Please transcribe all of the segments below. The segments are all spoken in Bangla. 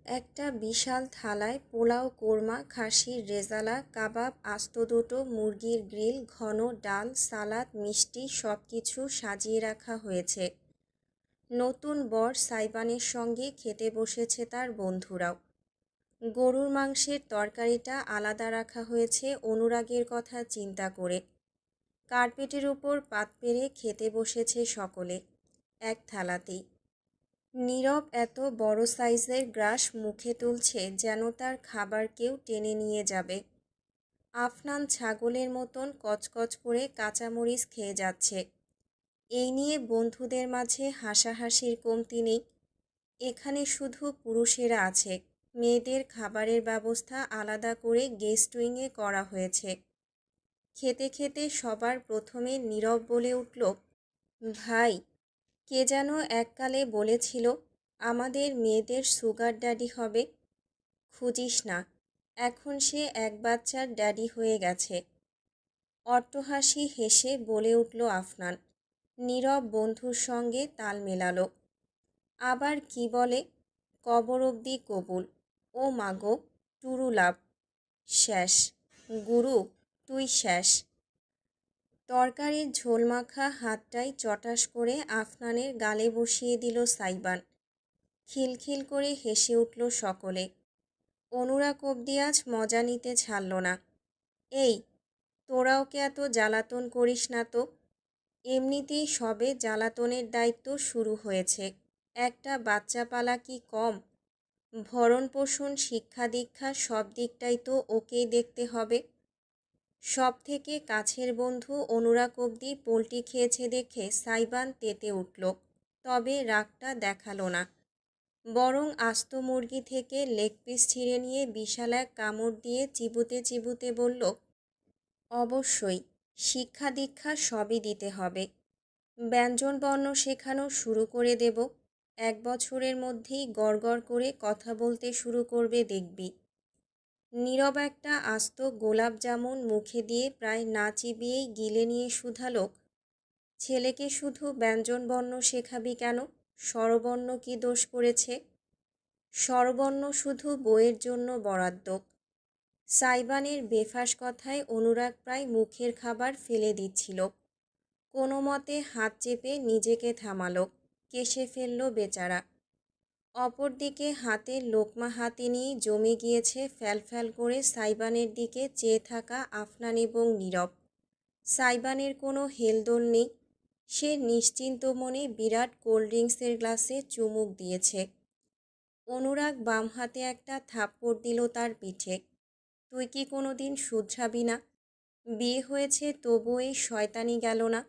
একটা বিশাল থালায় পোলাও, কোরমা, খাসির রেজালা, কাবাব, আস্ত দুটো মুরগির গ্রিল, ঘন ডাল, সালাদ, মিষ্টি সব কিছু সাজিয়ে রাখা হয়েছে। নতুন বর সাইবানের সঙ্গে খেতে বসেছে তার বন্ধুরাও। গরুর মাংসের তরকারিটা আলাদা রাখা হয়েছে অনুরাগের কথা চিন্তা করে। কার্পেটের উপর পাত পেরে খেতে বসেছে সকলে, এক থালাতেই। নীরব এত বড় সাইজের গ্রাস মুখে তুলছে যেন তার খাবার কেউ টেনে নিয়ে যাবে। আফনান ছাগলের মতন কচকচ করে কাঁচামরিচ খেয়ে যাচ্ছে। এই নিয়ে বন্ধুদের মাঝে হাসাহাসির কমতি নেই। এখানে শুধু পুরুষেরা আছে, মেয়েদের খাবারের ব্যবস্থা আলাদা করে গেস্ট উইংয়ে করা হয়েছে। খেতে খেতে সবার প্রথমে নীরব বলে উঠল, ভাই, কে যেন এককালে বলেছিল আমাদের মেয়েদের সুগার ড্যাডি হবে। খুঁজিস না, এখন সে এক বাচ্চার ড্যাডি হয়ে গেছে। অট্টহাসি হেসে বলে উঠল আফনান। নীরব বন্ধুর সঙ্গে তাল মেলালো। আবার কি বলে, কবর অবধি কবুল। ও মাগো, টুরু লাভ। শেষ গুরু, তুই শেষ। তরকারির ঝোলমাখা হাতটাই চটাস করে আফনানের গালে বসিয়ে দিল সাইবান। খিলখিল করে হেসে উঠল সকলে। অনুরাগ অবধি আজ মজা নিতে ছাড়ল না। এই, তোরা ওকে এত জ্বালাতন করিস না তো। এমনিতেই সবে জ্বালাতনের দায়িত্ব শুরু হয়েছে, একটা বাচ্চা পালা কি কম? ভরণ পোষণ, শিক্ষা দীক্ষা সব দিকটাই তো ওকেই দেখতে হবে। সব থেকে কাছের বন্ধু অনুরাগ অবধি পোলট্রি খেয়েছে দেখে সাইবান তেতে উঠল, তবে রাগটা দেখালো না। বরং আস্ত মুরগি থেকে লেগ পিস ছিঁড়ে নিয়ে বিশাল এক কামড় দিয়ে চিবুতে চিবুতে বলল, অবশ্যই শিক্ষা দীক্ষা সবই দিতে হবে। ব্যঞ্জন বর্ণ শেখানো শুরু করে দেব। 1 বছরের মধ্যেই গড়গড় করে কথা বলতে শুরু করবে দেখবি। নীরব একটা আস্ত গোলাপ জামুন মুখে দিয়ে প্রায় না চিবিয়েই গিলে নিয়ে শুধালো, ছেলেকে শুধু ব্যঞ্জন বর্ণ শেখাবি কেন? স্বরবর্ণ কি দোষ করেছে? স্বরবর্ণ শুধু বইয়ের জন্য বরাদ্দ। সাইবানের বেফাস কথায় অনুরাগ প্রায় মুখের খাবার ফেলে দিচ্ছিল। কোনো মতে হাত চেপে নিজেকে থামালো, কেশে ফেলল বেচারা। অপরদিকে হাতে লোকমা হাতে নিয়ে জমে গিয়েছে ফ্যালফ্যাল করে সাইবানের দিকে চেয়ে থাকা আফনান এবং নীরব। সাইবানের কোনো হেলদোল নেই। সে নিশ্চিন্ত মনে বিরাট কোল্ড ড্রিঙ্কসের গ্লাসে চুমুক দিয়েছে। অনুরাগ বাম হাতে একটা থাপ্পড় দিল তার পিঠে। তুই কি কোনো দিন শুধরাবি না? বিয়ে হয়েছে তবু এই শয়তানি গেল না।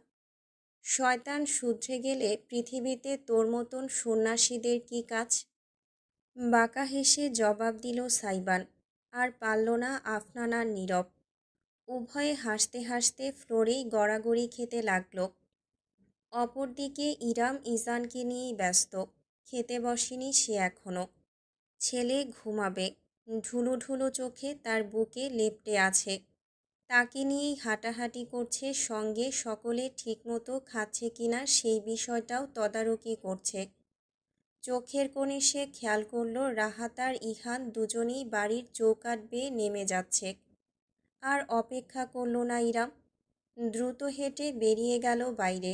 শয়তান শুধরে গেলে পৃথিবীতে তোর মতন সন্ন্যাসীদের কি কাজ? বাঁকা হেসে জবাব দিল সাইবান। আর পারল না আফনান আর নীরব। উভয়ে হাসতে হাসতে ফ্লোরেই গড়াগড়ি খেতে লাগল। অপরদিকে ইরাম ইজানকে নিয়েই ব্যস্ত। খেতে বসেনি সে এখনও। ছেলে ঘুমাবে, ঢুলু ঢুলু চোখে তার বুকে লেপ্টে আছে। তাকে নিয়েই হাঁটাহাঁটি করছে, সঙ্গে সকলে ঠিকমতো খাচ্ছে কিনা সেই বিষয়টাও তদারকি করছে। চোখের কোণে সে খেয়াল করল রাহাত আর ইহান দুজনেই বাড়ির চৌকাঠ বেয়ে নেমে যাচ্ছে। আর অপেক্ষা করল না ইরাম, দ্রুত হেঁটে বেরিয়ে গেল বাইরে।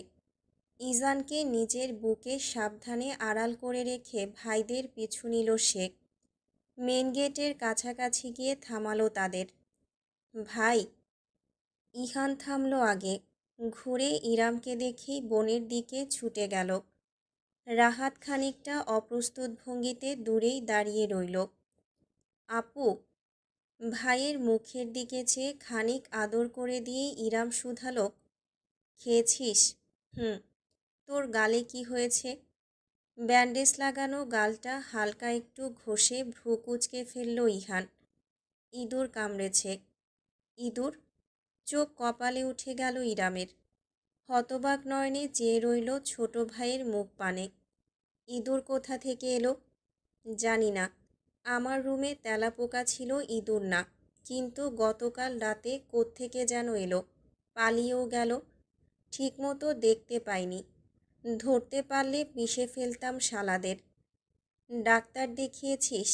ইজানকে নিজের বুকে সাবধানে আড়াল করে রেখে ভাইদের পিছু নিল সে। মেন গেটের কাছাকাছি গিয়ে থামালো তাদের। ভাই। ইহান থামল আগে। ঘুরে ইরামকে দেখেই বোনের দিকে ছুটে গেল। রাহাত খানিকটা অপ্রস্তুত ভঙ্গিতে দূরেই দাঁড়িয়ে রইল। আপু। ভাইয়ের মুখের দিকে চেয়ে খানিক আদর করে দিয়ে ইরাম শুধালো, খেয়েছিস? তোর গালে কি হয়েছে? ব্যান্ডেজ লাগানো গালটা হালকা একটু ঘষে ভ্রু কুঁচকে ফেলল ইহান। ইঁদুর কামড়েছে। ইঁদুর? চোখ কপালে উঠে গেল ইরামের। হতবাক নয়নে চেয়ে রইল ছোট ভাইয়ের মুখ পানে। ইঁদুর কোথা থেকে এলো? জানি না। আমার রুমে তেলাপোকা ছিল, ইঁদুর না। কিন্তু গতকাল রাতে কোত্থেকে যেন এলো, পালিয়েও গেল। ঠিকমতো দেখতে পাইনি। ধরতে পারলে পিষে ফেলতাম শালাদের। ডাক্তার দেখিয়েছিস?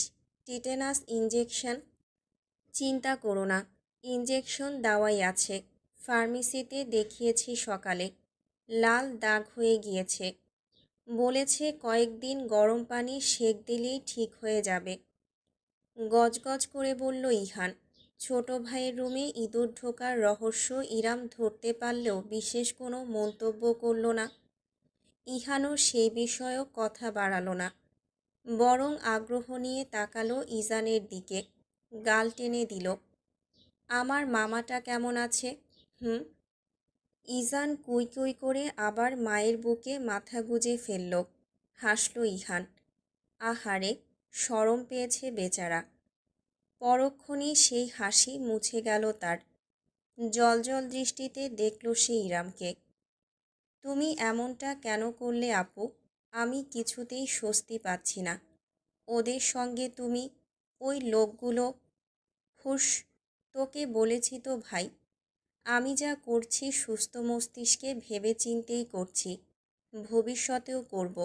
Tetanus injection? চিন্তা করো না, ইনজেকশন দেওয়াই আছে। ফার্মেসিতে দেখিয়েছি সকালে, লাল দাগ হয়ে গিয়েছে। বলেছে কয়েকদিন গরম পানি সেঁক দিলেই ঠিক হয়ে যাবে। গজগজ করে বলল ইহান। ছোট ভাইয়ের রুমে ইঁদুর ঢোকার রহস্য ইরাম ধরতে পারলেও বিশেষ কোনো মন্তব্য করল না। ইহানও সেই বিষয়েও কথা বাড়ালো না, বরং আগ্রহ নিয়ে তাকালো ইজানের দিকে। গাল টেনে দিল। আমার মামাটা কেমন আছে? হুম। ইজান কুই কুই করে আবার মায়ের বুকে মাথা গুজে ফেলল। হাসল ইহান। আহারে, শরম পেয়েছে বেচারা। পরক্ষণেই সেই হাসি মুছে গেল তার। জলজল দৃষ্টিতে দেখল সে ইরামকে। তুমি এমনটা কেন করলে আপু? আমি কিছুতেই স্বস্তি পাচ্ছি না। ওদের সঙ্গে তুমি, ওই লোকগুলো। হুস, তোকে বলেছি তো ভাই, আমি যা করছি সুস্থ মস্তিষ্কে ভেবেচিন্তেই করছি, ভবিষ্যতেও করব।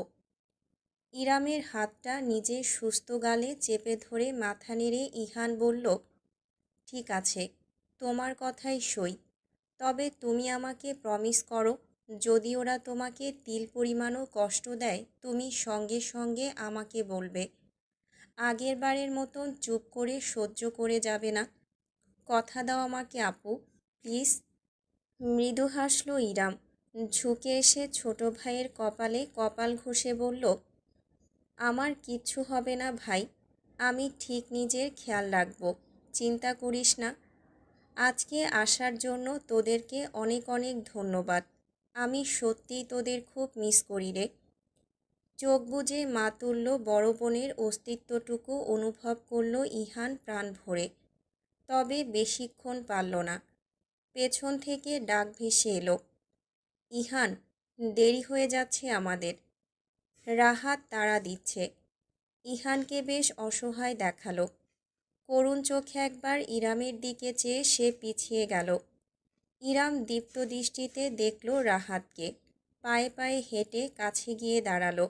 ইরামের হাতটা নিজের সুস্থ গালে চেপে ধরে মাথা নেড়ে ইহান বলল, ঠিক আছে, তোমার কথাই সই। তবে তুমি আমাকে প্রমিস করো, যদি ওরা তোমাকে তিল পরিমাণও কষ্ট দেয় তুমি সঙ্গে সঙ্গে আমাকে বলবে। আগের বারের মতন চুপ করে সহ্য করে যাবে না। কথা দাও আমাকে আপু, প্লিজ। মৃদু হাসল ইরাম। ঝুঁকে এসে ছোট ভাইয়ের কপালে কপাল ঘষে বলল, আমার কিচ্ছু হবে না ভাই, আমি ঠিক নিজের খেয়াল রাখব, চিন্তা করিস না। আজকে আসার জন্য তোদেরকে অনেক অনেক ধন্যবাদ। আমি সত্যিই তোদের খুব মিস করি রে। চোখ বুজে মাতুল্য বড় বোনের অস্তিত্বটুকু অনুভব করল ইহান প্রাণ ভরে। তবে বেশিক্ষণ পারল না। পেছন থেকে ডাক ভেসে এলো, ইহান, দেরি হয়ে যাচ্ছে আমাদের। রাহাত তাড়া দিচ্ছে। ইহানকে বেশ অসহায় দেখালো। করুণ চোখে একবার ইরামের দিকে চেয়ে সে পিছিয়ে গেল। ইরাম দীপ্ত দৃষ্টিতে দেখল রাহাতকে। পায়ে পায়ে হেঁটে কাছে গিয়ে দাঁড়ালো।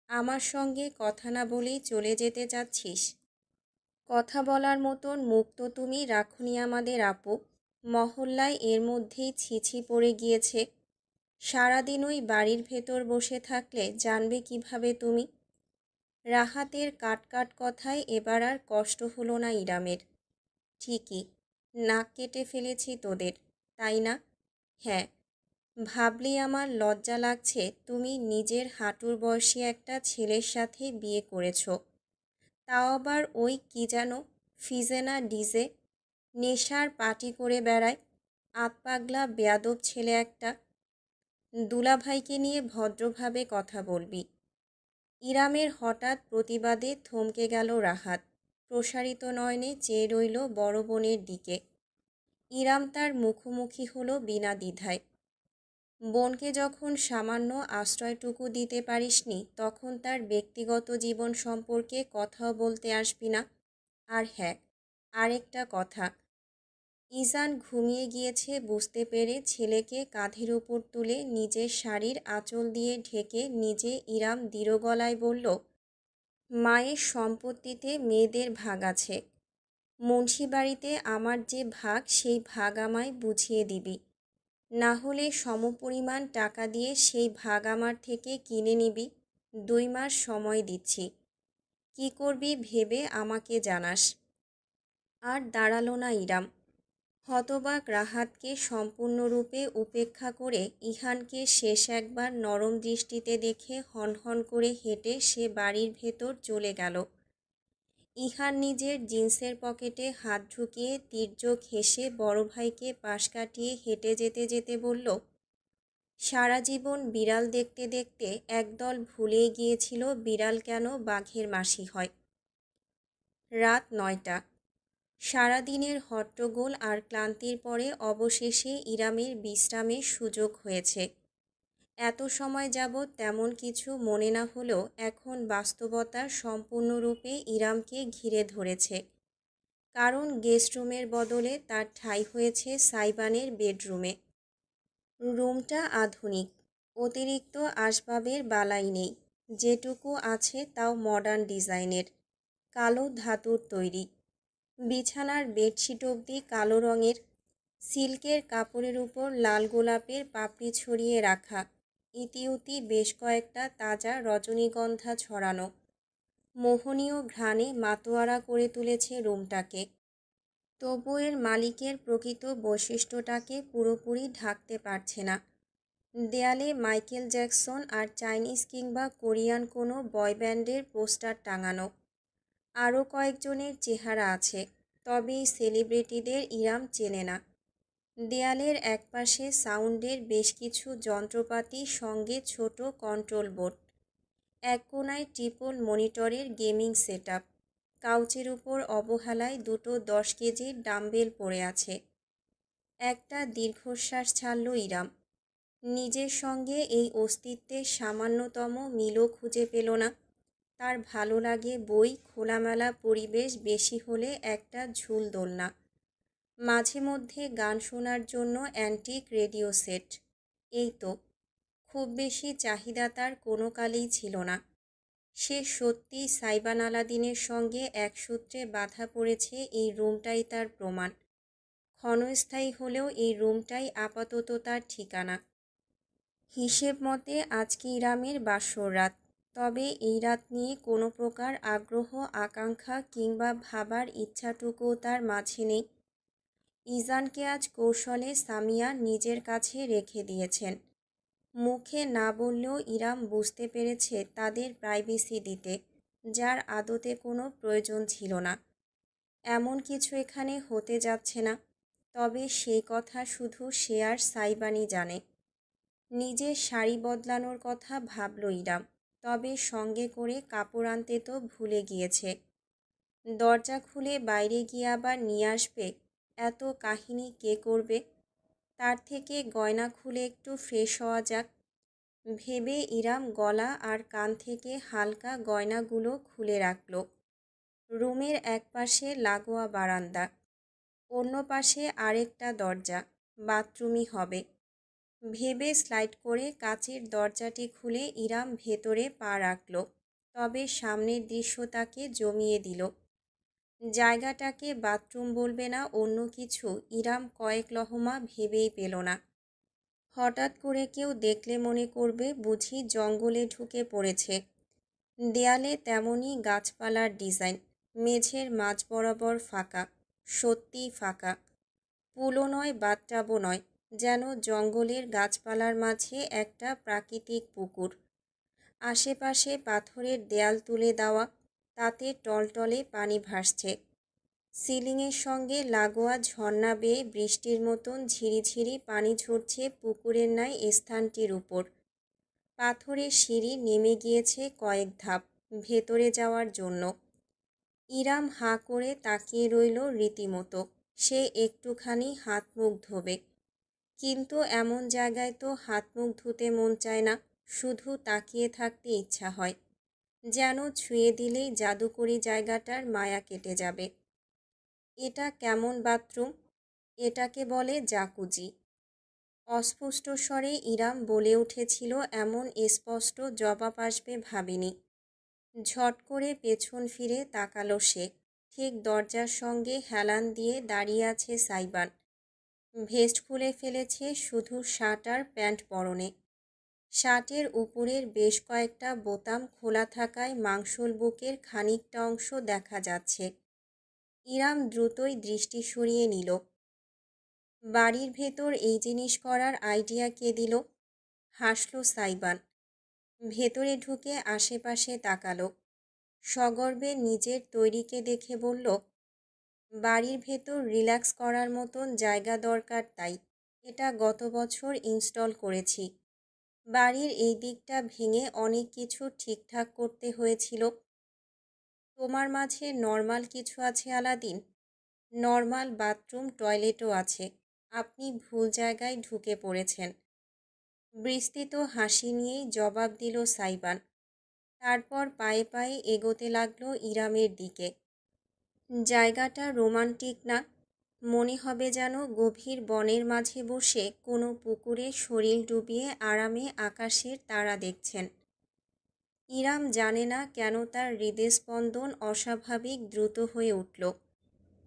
আমার সঙ্গে কথা না বলেই চলে যেতে চাচ্ছিস? কথা বলার মতন মুখ তো তুমি রাখুনি আমাদের আপু। মহল্লায় এর মধ্যেই ছিছি পড়ে গিয়েছে। সারাদিন ওই বাড়ির ভেতর বসে থাকলে জানবে কিভাবে তুমি? রাহাতের কাট কাট কথায় এবার আর কষ্ট হলো না ইরামের। ঠিকই, নাক কেটে ফেলেছি তোদের, তাই না? হ্যাঁ, ভাবলেই আমার লজ্জা লাগছে তুমি নিজের হাঁটুর বয়সী একটা ছেলের সাথে বিয়ে করেছো। তাও আবার ওই কি যেন ফিজেনা ডিজে, নেশার পার্টি করে বেড়ায়। আতপাগলা বেয়াদব ছেলে একটা। দুলাভাইকে নিয়ে ভদ্রভাবে কথা বলবি। ইরামের হঠাৎ প্রতিবাদে থমকে গেল রাহাত। প্রসারিত নয়নে চেয়ে রইল বড় বোনের দিকে। ইরাম তার মুখোমুখি হলো বিনা দ্বিধায়। বোনকে যখন সামান্য আশ্রয়টুকু দিতে পারিসনি তখন তার ব্যক্তিগত জীবন সম্পর্কে কথাও বলতে আসবি না। আর হ্যাঁ, আরেকটা কথা, ইজান ঘুমিয়ে গিয়েছে বুঝতে পেরে ছেলেকে কাঁধের উপর তুলে নিজের শাড়ির আঁচল দিয়ে ঢেকে নিজে ইরাম দৃঢ় গলায় বলল, মায়ের সম্পত্তিতে মেয়েদের ভাগ আছে। মুন্সিবাড়িতে আমার যে ভাগ সেই ভাগ আমায় বুঝিয়ে দিবি। না হলে সমপরিমাণ টাকা দিয়ে সেই ভাগ আমার থেকে কিনে নিবি। 2 মাস সময় দিচ্ছি। কি করবি ভেবে আমাকে জানাস। আর দাঁড়ালো না ইরাম। হতবাক রাহাতকে সম্পূর্ণরূপে উপেক্ষা করে ইহানকে শেষ একবার নরম দৃষ্টিতে দেখে হনহন করে হেঁটে সে বাড়ির ভেতর চলে গেল। ইহান নিজের জিন্সের পকেটে হাত ঢুকিয়ে তির্যক হেসে বড় ভাইকে পাশ কাটিয়ে হেঁটে যেতে যেতে বলল, সারা জীবন বিড়াল দেখতে দেখতে একদল ভুলেই গিয়েছিল বিড়াল কেন বাঘের মাসি হয়। রাত 9টা। সারাদিনের হট্টগোল আর ক্লান্তির পরে অবশেষে ইরামের বিশ্রামের সুযোগ হয়েছে। এত সময় যাবৎ তেমন কিছু মনে না হলেও এখন বাস্তবতা সম্পূর্ণরূপে ইরামকে ঘিরে ধরেছে। কারণ গেস্ট রুমের বদলে তার ঠাঁই হয়েছে সাইবানের বেডরুমে। রুমটা আধুনিক, অতিরিক্ত আসবাবের বালাই নেই। যেটুকু আছে তাও মডার্ন ডিজাইনের। কালো ধাতুর তৈরি। বিছানার বেডশিট অবধি কালো রঙের, সিল্কের কাপড়ের উপর লাল গোলাপের পাপড়ি ছড়িয়ে রাখা, ইতিউতি বেশ কয়েকটা তাজা রজনীগন্ধা ছড়ানো। মোহনীয় ঘ্রাণে মাতোয়ারা করে তুলেছে রুমটাকে। তবু এর মালিকের প্রকৃত বৈশিষ্ট্যটাকে পুরোপুরি ঢাকতে পারছে না। দেয়ালে মাইকেল জ্যাকসন আর চাইনিজ কিংবা কোরিয়ান কোনো বয়ব্যান্ডের পোস্টার টাঙানো। আরও কয়েকজনের চেহারা আছে, তবে এই সেলিব্রিটিদের ইরাম চেনে না। দেয়ালের একপাশে সাউন্ডের বেশ কিছু যন্ত্রপাতি, সঙ্গে ছোট কন্ট্রোল বোর্ড। এক কোণায় ট্রিপল মনিটরের গেমিং সেটআপ। কাউচের উপর অবহেলায় দুটো 10 কেজির ডাম্বেল পড়ে আছে। একটা দীর্ঘশ্বাস ছাড়ল ইরাম। নিজের সঙ্গে এই অস্তিত্বের সামান্যতম মিলও খুঁজে পেল না। তার ভালো লাগে বই, খোলামেলা পরিবেশ, বেশি হলে একটা ঝুল দোলনা, মাঝে মধ্যে গান শোনার জন্য অ্যান্টিক রেডিও সেট। এই তো, খুব বেশি চাহিদা তার কোনো কালেই ছিল না। সে সত্যি সাইবান আলাদিনের সঙ্গে এক সূত্রে বাঁধা পড়েছে, এই রুমটাই তার প্রমাণ। ক্ষণস্থায়ী হলেও এই রুমটাই আপাতত তার ঠিকানা। হিসেব মতে আজকে ইরামের বাসর রাত। তবে এই রাত নিয়ে কোনো প্রকার আগ্রহ, আকাঙ্ক্ষা কিংবা ভাবার ইচ্ছাটুকুও তার মাঝে নেই। ইজানকে আজ কৌশলে সামিয়া নিজের কাছে রেখে দিয়েছেন। মুখে না বললেও ইরাম বুঝতে পেরেছে তাদের প্রাইভেসি দিতে, যার আদতে কোনো প্রয়োজন ছিল না। এমন কিছু এখানে হতে যাচ্ছে না, তবে সেই কথা শুধু সে আর সাইবানই জানে। নিজের শাড়ি বদলানোর কথা ভাবল ইরাম, তবে সঙ্গে করে কাপড় আনতে তো ভুলে গিয়েছে। দরজা খুলে বাইরে গিয়ে আবার নিয়ে আসবে, এত কাহিনী কে করবে? তার থেকে গয়না খুলে একটু ফ্রেশ হওয়া যাক ভেবে ইরাম গলা আর কান থেকে হালকা গয়নাগুলো খুলে রাখল। রুমের এক পাশে লাগোয়া বারান্দা, অন্য পাশে আরেকটা দরজা, বাথরুমই হবে ভেবে স্লাইড করে কাচের দরজাটি খুলে ইরাম ভেতরে পা রাখল। তবে সামনের দৃশ্য তাকে জমিয়ে দিল। জায়গাটাকে বাথরুম বলবে না অন্য কিছু ইরাম কয়েক লহমা ভেবেই পেল না। হঠাৎ করে কেউ দেখলে মনে করবে বুঝি জঙ্গলে ঢুকে পড়েছে। দেয়ালে তেমনই গাছপালার ডিজাইন, মেঝের মাঝ বরাবর ফাঁকা, সত্যিই ফাঁকা। পুলও নয়, বাথটাবও নয়, যেন জঙ্গলের গাছপালার মাঝে একটা প্রাকৃতিক পুকুর। আশেপাশে পাথরের দেয়াল তুলে দেওয়া, তাতে টলটলে পানি ভাসছে। সিলিংয়ের সঙ্গে লাগোয়া ঝর্ণা বেয়ে বৃষ্টির মতন ঝিরিঝিরি পানি ঝরছে পুকুরের ন্যায় স্থানটির উপর। পাথরের সিঁড়ি নেমে গিয়েছে কয়েক ধাপ ভেতরে যাওয়ার জন্য। ইরাম হাঁ করে তাকিয়ে রইল রীতিমতো। সে একটুখানি হাত মুখ ধোবে, কিন্তু এমন জায়গায় তো হাত মুখ ধুতে মন চায় না, শুধু তাকিয়ে থাকতে ইচ্ছা হয়, যেন ছুঁয়ে দিলেই জাদুকরি জায়গাটার মায়া কেটে যাবে। এটা কেমন বাথরুম? এটাকে বলে জাকুজি। অস্পষ্ট স্বরে ইরাম বলে উঠেছিল, এমন স্পষ্ট জবাব আসবে ভাবেনি। ঝট করে পেছন ফিরে তাকালো সে। ঠিক দরজার সঙ্গে হেলান দিয়ে দাঁড়িয়ে আছে সাইবান। ভেস্ট খুলে ফেলেছে, শুধু শার্ট আর প্যান্ট পরনে। শার্টের উপরের বেশ কয়েকটা বোতাম খোলা থাকায় মাংসল বুকের খানিকটা অংশ দেখা যাচ্ছে। ইরাম দ্রুতই দৃষ্টি সরিয়ে নিল। বাড়ির ভেতর এই জিনিস করার আইডিয়া কে দিল? হাসল সাইবান। ভেতরে ঢুকে আশেপাশে তাকালো। সগর্বে নিজের তৈরিকে দেখে বলল, বাড়ির ভেতর রিল্যাক্স করার মতন জায়গা দরকার, তাই এটা গত বছর ইনস্টল করেছি। বাড়ির এই দিকটা ভেঙে অনেক কিছু ঠিকঠাক করতে হয়েছিল। তোমার মাঝে নর্মাল কিছু আছে আলাদিন? নর্মাল বাথরুম, টয়লেটও আছে। আপনি ভুল জায়গায় ঢুকে পড়েছেন। বিস্তৃত হাসি নিয়েই জবাব দিল সাইবান। তারপর পায়ে পায়ে এগোতে লাগলো ইরামের দিকে। জায়গাটা রোমান্টিক না? মনে হবে যেন গভীর বনের মাঝে বসে কোনো পুকুরে শরীর ডুবিয়ে আরামে আকাশের তারা দেখছেন। ইরাম জানে না কেন তার হৃদস্পন্দন অস্বাভাবিক দ্রুত হয়ে উঠল।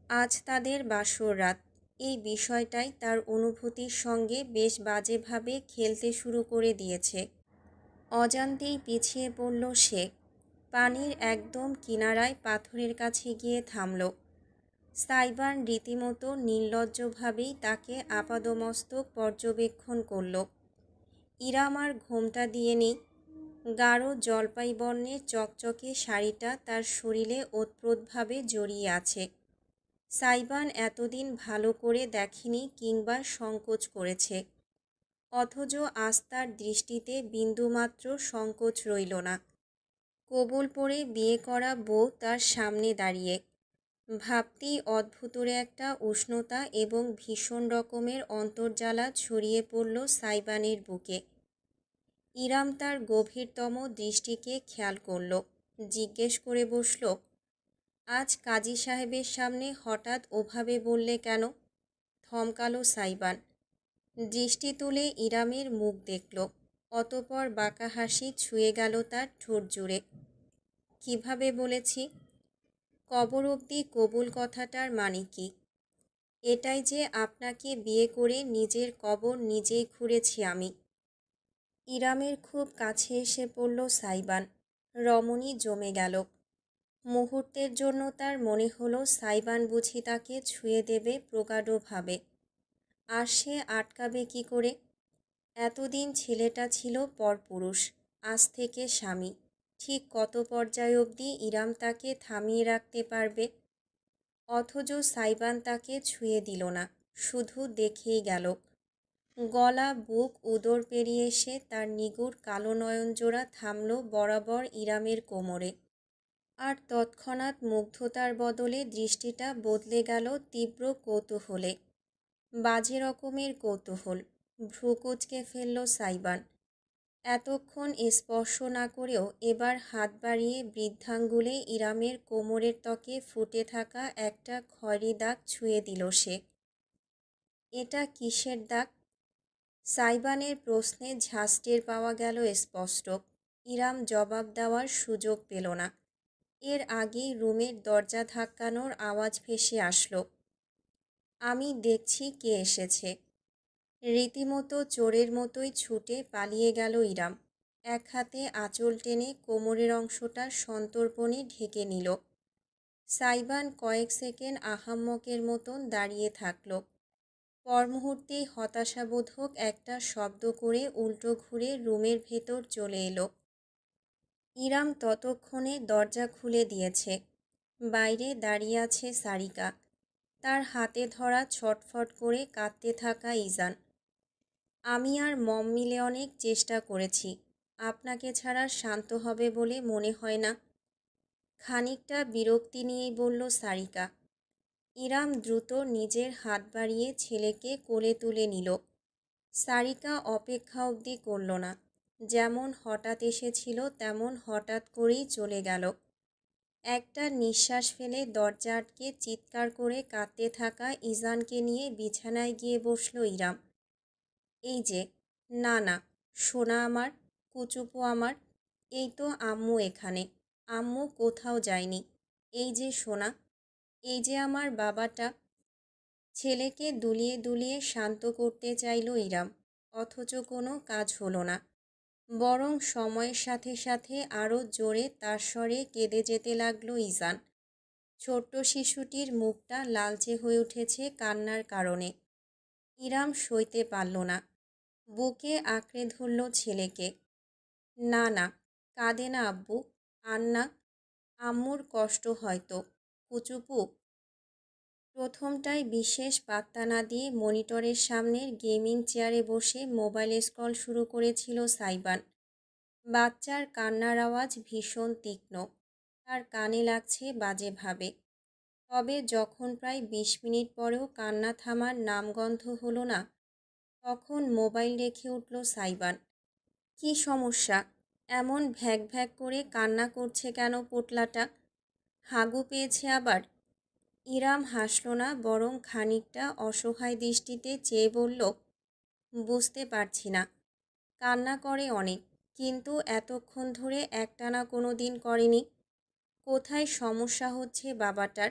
আজ তাদের বাসর রাত। এই বিষয়টাই তার অনুভূতির সঙ্গে বেশ বাজেভাবে খেলতে শুরু করে দিয়েছে। অজান্তেই পিছিয়ে পড়ল সে। পানির একদম কিনারায় পাথরের কাছে গিয়ে থামল। সাইবান রীতিমতো নির্লজ্জভাবেই তাকে আপাদমস্তক পর্যবেক্ষণ করল। ইরাম আর ঘোমটা দিয়ে নেই। গাঢ় জলপাই বর্ণের চকচকে শাড়িটা তার শরীরে ওতপ্রোতভাবে জড়িয়ে আছে। সাইবান এতদিন ভালো করে দেখেনি কিংবা সংকোচ করেছে, অথচ আজ তার দৃষ্টিতে বিন্দুমাত্র সংকোচ রইল না। কবুল পড়ে বিয়ে করা বউ তার সামনে দাঁড়িয়ে। ভাবতেই অদ্ভুতরে একটা উষ্ণতা এবং ভীষণ রকমের অন্তর্জ্বালা ছড়িয়ে পড়ল সাইবানের বুকে। ইরাম তার গভীরতম দৃষ্টিকে খেয়াল করল, জিজ্ঞেস করে বসল, আজ কাজী সাহেবের সামনে হঠাৎ ওভাবে বললে কেন? থমকালো সাইবান। দৃষ্টি তুলে ইরামের মুখ দেখল, অতঃপর বাঁকা হাসি ছুঁয়ে গেল তার ঠোঁট জুড়ে। কিভাবে বলেছি? কবর অবধি কবুল কথাটার মানে কি? এটাই যে আপনাকে বিয়ে করে নিজের কবর নিজেই খুঁড়েছি আমি। ইরামের খুব কাছে এসে পড়ল সাইবান। রমণী জমে গেল। মুহূর্তের জন্য তার মনে হলো সাইবান বুঝি তাকে ছুঁয়ে দেবে প্রগাঢ়ভাবে। আর সে আটকাবে কি করে? এতদিন ছেলেটা ছিল পরপুরুষ, আজ থেকে স্বামী। ঠিক কত পর্যায় অবধি ইরাম তাকে থামিয়ে রাখতে পারবে? অথচ সাইবান তাকে ছুঁয়ে দিল না, শুধু দেখেই গেল। গলা, বুক, উদর পেরিয়ে এসে তার নিগুড় কালো নয়নজোড়া থামল বরাবর ইরামের কোমরে। আর তৎক্ষণাৎ মুগ্ধতার বদলে দৃষ্টিটা বদলে গেল তীব্র কৌতূহলে। বাজে রকমের কৌতূহল। ভ্রু কুঁচকে ফেলল সাইবান। এতক্ষণ স্পর্শ না করেও এবার হাত বাড়িয়ে বৃদ্ধাঙ্গুলে ইরামের কোমরের ত্বকে ফুটে থাকা একটা খয়েরি দাগ ছুঁয়ে দিল সে। এটা কিসের দাগ? সাইবানের প্রশ্নে ঝাঁজ টের পাওয়া গেল স্পষ্ট। ইরাম জবাব দেওয়ার সুযোগ পেল না। এর আগেই রুমের দরজা ধাক্কানোর আওয়াজ ভেসে আসলো। আমি দেখছি কে এসেছে। রীতিমতো চোরের মতোই ছুটে পালিয়ে গেল ইরাম। এক হাতে আঁচল টেনে কোমরের অংশটা সন্তর্পণে ঢেকে নিল। সাইবান কয়েক সেকেন্ড আহাম্মকের মতন দাঁড়িয়ে থাকল। পর মুহূর্তেই হতাশাবোধক একটা শব্দ করে উল্টো ঘুরে রুমের ভেতর চলে এলো। ইরাম ততক্ষণে দরজা খুলে দিয়েছে। বাইরে দাঁড়িয়ে আছে সারিকা, তার হাতে ধরা ছটফট করে কাঁদতে থাকা ইজান। আমি আর মম মিলে অনেক চেষ্টা করেছি, আপনাকে ছাড়া শান্ত হবে বলে মনে হয় না। খানিকটা বিরক্তি নিয়েই বলল সারিকা। ইরাম দ্রুত নিজের হাত বাড়িয়ে ছেলেকে কোলে তুলে নিল। সারিকা অপেক্ষা অবধি করল না। যেমন হঠাৎ এসেছিল তেমন হঠাৎ করেই চলে গেল। একটা নিঃশ্বাস ফেলে দরজা আটকে চিৎকার করে কাঁদতে থাকা ইজানকে নিয়ে বিছানায় গিয়ে বসল ইরাম। এই যে, না না, সোনা আমার, কুচুপু আমার, এই তো আম্মু এখানে। আম্মু কোথাও যায়নি। এই যে সোনা, এই যে আমার বাবাটা। ছেলেকে দুলিয়ে দুলিয়ে শান্ত করতে চাইল ইরাম, অথচ কোনো কাজ হলো না। বরং সময়ের সাথে সাথে আরও জোরে তার স্বরে কেঁদে যেতে লাগলো ইজান। ছোট্ট শিশুটির মুখটা লালচে হয়ে উঠেছে কান্নার কারণে। ইরাম সইতে পারল না। বুকে আঁকড়ে ধরল ছেলেকে। না না, কাঁদে না আব্বু, আর না। আম্মুর কষ্ট হয়তো। কুচুপু। প্রথমটায় বিশেষ পাত্তা না দিয়ে মনিটরের সামনের গেমিং চেয়ারে বসে মোবাইল স্ক্রল শুরু করেছিল সাইবান। বাচ্চার কান্নার আওয়াজ ভীষণ তীক্ষ্ণ, তার কানে লাগছে বাজেভাবে। তবে যখন প্রায় 20 মিনিট পরেও কান্না থামার নামগন্ধ হলো না, তখন মোবাইল রেখে উঠল সাইবান। কি সমস্যা? এমন ভ্যাক ভ্যাক করে কান্না করছে কেন পোটলাটা? হাগু পেয়েছে আবার? ইরাম হাসল না, বরং খানিকটা অসহায় দৃষ্টিতে চেয়ে বলল, বুঝতে পারছি না। কান্না করে অনেক, কিন্তু এতক্ষণ ধরে একটানা কোনো দিন করেনি। কোথায় সমস্যা হচ্ছে বাবাটার?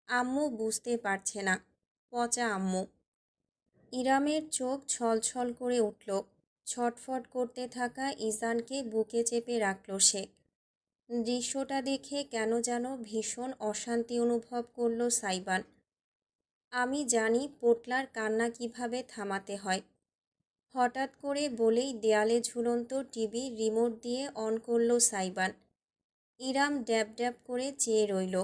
আম্মু বুঝতে পারছে না। পচা আম্মু। ইরামের চোখ ছলছল করে উঠল। ছটফট করতে থাকা ইজানকে বুকে চেপে রাখল সে। দৃশ্যটা দেখে কেন যেন ভীষণ অশান্তি অনুভব করল সাইবান। আমি জানি পোটলার কান্না কিভাবে থামাতে হয়। হঠাৎ করে বলেই দেয়ালে ঝুলন্ত টিভি রিমোট দিয়ে অন করল সাইবান। ইরাম ড্যাব ড্যাব করে চেয়ে রইল।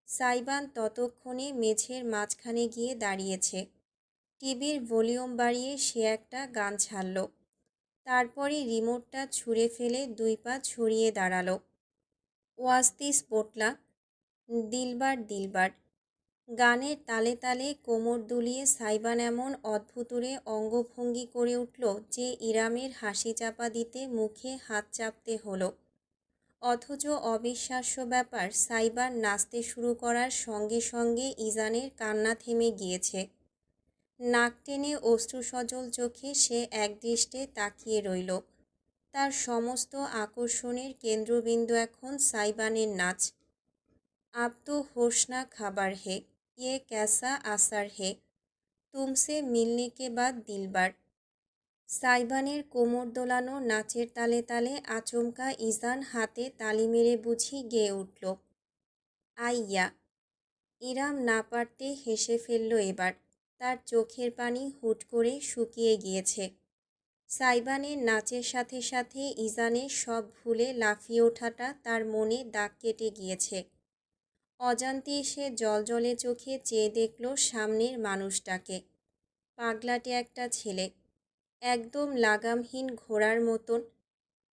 সাইবান ততক্ষণে মেঝের মাঝখানে গিয়ে দাঁড়িয়েছে। টিভির ভলিউম বাড়িয়ে সে একটা গান ছাড়ল। তারপরে রিমোটটা ছুঁড়ে ফেলে 2 পা ছড়িয়ে দাঁড়ালো। ওয়াজ দিস পোটলা? দিলবার দিলবার। গানের তালে তালে কোমর দুলিয়ে সাইবান এমন অদ্ভুতুরে অঙ্গভঙ্গি করে উঠল যে ইরামের হাসি চাপা দিতে মুখে হাত চাপতে হলো। অথচ অবিশ্বাস্য ব্যাপার, সাইবান নাচতে শুরু করার সঙ্গে সঙ্গে ইজানের কান্না থেমে গিয়েছে। নাক টেনে অশ্রুসজল চোখে সে একদৃষ্টে তাকিয়ে রইল। তার সমস্ত আকর্ষণের কেন্দ্রবিন্দু এখন সাইবানের নাচ। আব তো হোশ না খাবার হে, ইয়ে ক্যাসা আসার হে, তুমসে মিলনে কে বাদ দিলবার। সাইবানের কোমর দোলানো নাচের তালে তালে আচমকা ইজান হাতে তালি মেরে বুঝি গেয়ে উঠল। আইয়া। ইরাম না পারতে হেসে ফেলল এবার। তার চোখের পানি হুট করে শুকিয়ে গিয়েছে। সাইবানের নাচের সাথে সাথে ইজানের সব ভুলে লাফিয়ে ওঠাটা তার মনে দাগ কেটে গিয়েছে। অজান্তে সে জলজলে চোখে চেয়ে দেখল সামনের মানুষটাকে। পাগলাটে একটা ছেলে, একদম লাগামহীন ঘোড়ার মতন,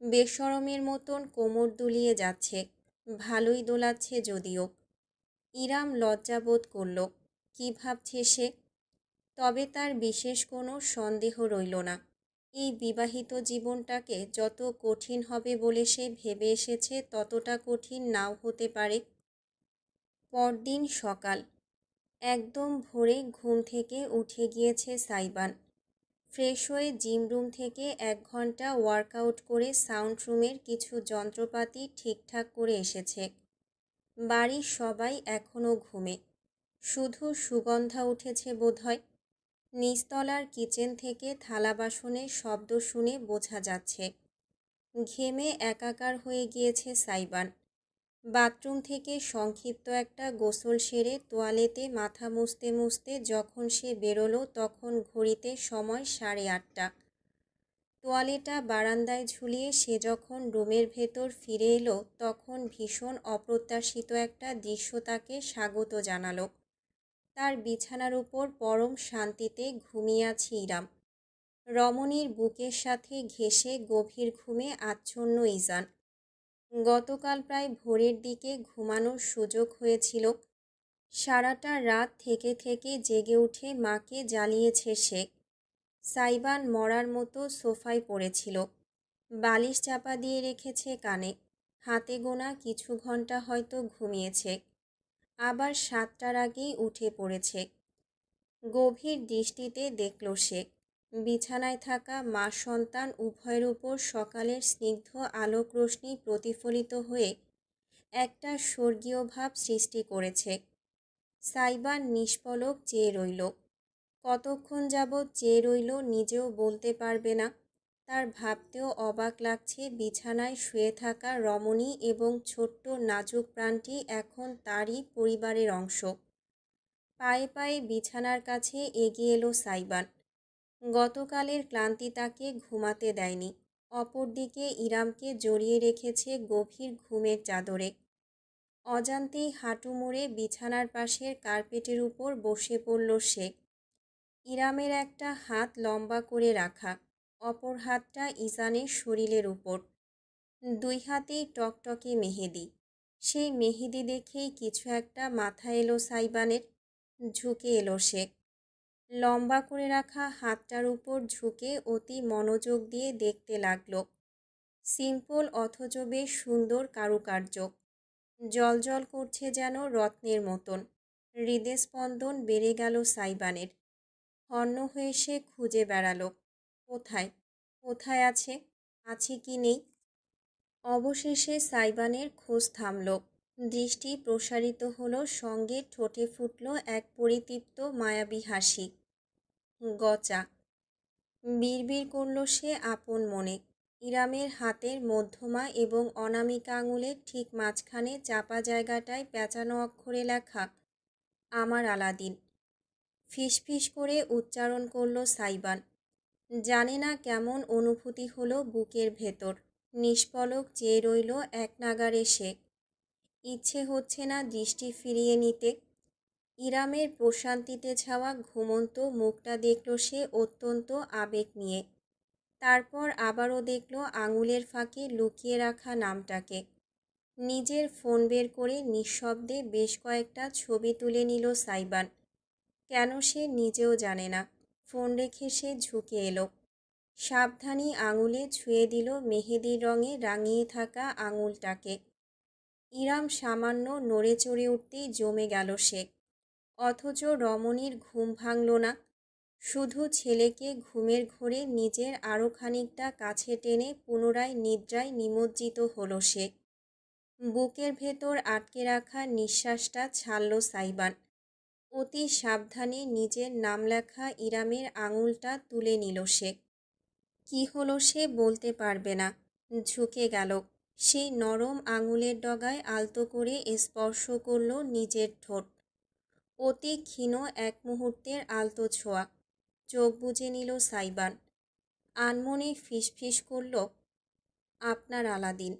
বেশরমের মতন কোমর দুলিয়ে যাচ্ছে। ভালোই দোলাচ্ছে যদিও। ইরাম লজ্জাবোধ করল। কি ভাবছে সে? তবে তার বিশেষ কোনো সন্দেহ রইল না। এই বিবাহিত জীবনটাকে যত কঠিন হবে বলে সে ভেবে এসেছে ততটা কঠিন নাও হতে পারে। পরদিন সকাল। একদম ভোরে ঘুম থেকে উঠে গিয়েছে সাইবান। ফ্রেশ হয়ে জিম রুম থেকে 1 ঘন্টা ওয়ার্কআউট করে সাউন্ড রুমের কিছু যন্ত্রপাতি ঠিকঠাক করে এসেছে। বাড়ির সবাই এখনও ঘুমে। শুধু সুগন্ধা উঠেছে বোধহয়। নিচতলার কিচেন থেকে থালা বাসনের শব্দ শুনে বোঝা যাচ্ছে। ঘেমে একাকার হয়ে গিয়েছে সাইবান। বাথরুম থেকে সংক্ষিপ্ত একটা গোসল সেরে তোয়ালেতে মাথা মুছতে মুছতে যখন সে বেরোলো তখন ঘড়িতে সময় 8:30। তোয়ালেটা বারান্দায় ঝুলিয়ে সে যখন রুমের ভেতর ফিরে এলো তখন ভীষণ অপ্রত্যাশিত একটা দৃশ্য তাকে স্বাগত জানালো। তার বিছানার উপর পরম শান্তিতে ঘুমিয়ে আছে ইরাম। রমণীর বুকের সাথে ঘেঁষে গভীর ঘুমে আচ্ছন্ন ইজান। গতকাল প্রায় ভোরের দিকে ঘুমানোর সুযোগ হয়েছিল। সারাটা রাত থেকে থেকে জেগে উঠে মাকে জ্বালিয়েছে সে। সাইবান মরার মতো সোফায় পড়েছিল। বালিশ চাপা দিয়ে রেখেছে কানে। হাতে গোনা কিছু ঘন্টা হয়তো ঘুমিয়েছে। আবার 7টার আগেই উঠে পড়েছে। গভীর দৃষ্টিতে দেখল সে বিছানায় থাকা মা সন্তান উভয়ের উপর সকালের স্নিগ্ধ আলোক রশ্মি প্রতিফলিত হয়ে একটা স্বর্গীয় ভাব সৃষ্টি করেছে। সাইবান নিষ্পলক চেয়ে রইল। কতক্ষণ যাবৎ চেয়ে রইল নিজেও বলতে পারবে না। তার ভাবতেও অবাক লাগছে বিছানায় শুয়ে থাকা রমণী এবং ছোট্ট নাজুক প্রাণটি এখন তারই পরিবারের অংশ। পায়ে পায়ে বিছানার কাছে এগিয়ে এলো সাইবান। গতকালের ক্লান্তি তাকে ঘুমাতে দেয়নি। অপরদিকে ইরামকে জড়িয়ে রেখেছে গভীর ঘুমের চাদরে। অজান্তেই হাঁটু মুড়ে বিছানার পাশের কার্পেটের উপর বসে পড়ল সে। ইরামের একটা হাত লম্বা করে রাখা, অপর হাতটা ইজানের শরীরের উপর। 2 হাতেই টকটকে মেহেদি। সেই মেহেদি দেখেই কিছু একটা মাথায় এলো সাইবানের। ঝুঁকে এলো সে। লম্বা করে রাখা হাতটার উপর ঝুঁকে অতি মনোযোগ দিয়ে দেখতে লাগলো। সিম্পল অথচ বেশ সুন্দর কারুকার্য। জলজল করছে যেন রত্নের মতন। হৃদস্পন্দন বেড়ে গেল সাইবানের। হন্য হয়ে সে খুঁজে বেড়ালো। কোথায় কোথায় আছে? আছে কি নেই। অবশেষে সাইবানের খোঁজ থামল। দৃষ্টি প্রসারিত হলো, সঙ্গে ঠোঁটে ফুটল এক পরিতৃপ্ত মায়াবী হাসি। গচা। বিড়বিড় করল সে আপন মনে। ইরামের হাতের মধ্যমা এবং অনামিকা আঙুলের ঠিক মাঝখানে চাপা জায়গাটায় পেঁচানো অক্ষরে লেখা, আমার আলাদিন। ফিসফিস করে উচ্চারণ করল সাইবান। জানে না কেমন অনুভূতি হলো বুকের ভেতর। নিষ্পলক চেয়ে রইল এক নাগাড়ে সে। ইচ্ছে হচ্ছে না দৃষ্টি ফিরিয়ে নিতে। ইরামের প্রশান্তিতে ছাওয়া ঘুমন্ত মুখটা দেখল সে অত্যন্ত আবেগ নিয়ে। তারপর আবারও দেখল আঙুলের ফাঁকে লুকিয়ে রাখা নামটাকে। নিজের ফোন বের করে নিঃশব্দে বেশ কয়েকটা ছবি তুলে নিল সাইবান। কেন সে নিজেও জানে না। ফোন রেখে সে ঝুঁকে এলো। সাবধানী আঙুলে ছুঁয়ে দিল মেহেদির রঙে রাঙিয়ে থাকা আঙুলটাকে। ইরাম সামান্য নড়ে চড়ে উঠতেই জমে গেল সে। অথচ রমণীর ঘুম ভাঙল না। শুধু ছেলেকে ঘুমের ঘোরে নিজের আরও খানিকটা কাছে টেনে পুনরায় নিদ্রায় নিমজ্জিত হলো সে। বুকের ভেতর আটকে রাখা নিঃশ্বাসটা ছাড়ল সাইবান। অতি সাবধানে নিজের নাম লেখা ইরামের আঙুলটা তুলে নিল সে। কি হলো সে বলতে পারবে না। ঝুঁকে গেল। সেই নরম আঙুলের ডগায় আলতো করে স্পর্শ করল নিজের ঠোঁট। অতি ক্ষীণ এক মুহূর্তের আলতো ছোঁয়া। চোখ বুজে নিল সাইবান। আনমনে ফিসফিস করল, আপনার আলাদিন।